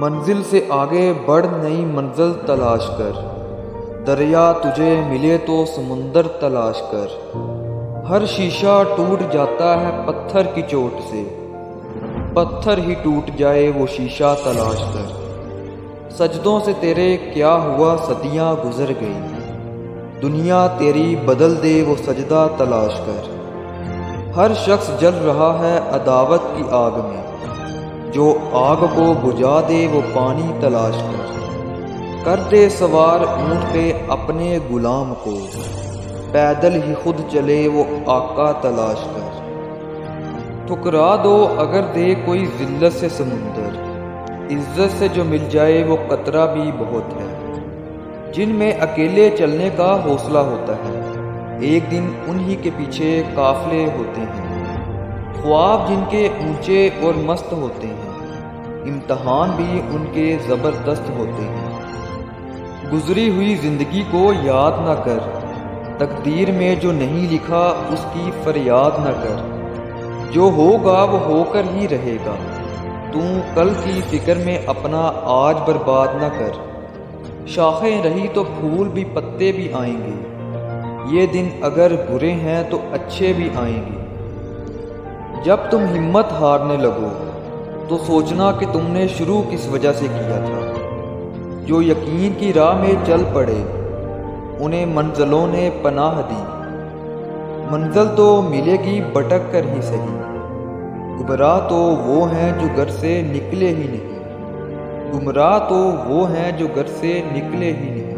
منزل سے آگے بڑھ نئی منزل تلاش کر، دریا تجھے ملے تو سمندر تلاش کر۔ ہر شیشہ ٹوٹ جاتا ہے پتھر کی چوٹ سے، پتھر ہی ٹوٹ جائے وہ شیشہ تلاش کر۔ سجدوں سے تیرے کیا ہوا صدیاں گزر گئی، دنیا تیری بدل دے وہ سجدہ تلاش کر۔ ہر شخص جل رہا ہے عداوت کی آگ میں، جو آگ کو بجھا دے وہ پانی تلاش کر دے سوار اونٹ پہ اپنے غلام کو، پیدل ہی خود چلے وہ آقا تلاش کر۔ ٹھکرا دو اگر دے کوئی ذلت سے سمندر، عزت سے جو مل جائے وہ قطرہ بھی بہت ہے۔ جن میں اکیلے چلنے کا حوصلہ ہوتا ہے، ایک دن انہی کے پیچھے قافلے ہوتے ہیں۔ خواب جن کے اونچے اور مست ہوتے ہیں، امتحان بھی ان کے زبردست ہوتے ہیں۔ گزری ہوئی زندگی کو یاد نہ کر، تقدیر میں جو نہیں لکھا اس کی فریاد نہ کر۔ جو ہوگا وہ ہو کر ہی رہے گا، تو کل کی فکر میں اپنا آج برباد نہ کر۔ شاخیں رہی تو پھول بھی پتے بھی آئیں گے، یہ دن اگر برے ہیں تو اچھے بھی آئیں گے۔ جب تم ہمت ہارنے لگو تو سوچنا کہ تم نے شروع کس وجہ سے کیا تھا۔ جو یقین کی راہ میں چل پڑے انہیں منزلوں نے پناہ دی۔ منزل تو ملے گی بھٹک کر ہی صحیح، گمراہ تو وہ ہیں جو گھر سے نکلے ہی نہیں، گمراہ تو وہ ہیں جو گھر سے نکلے ہی نہیں۔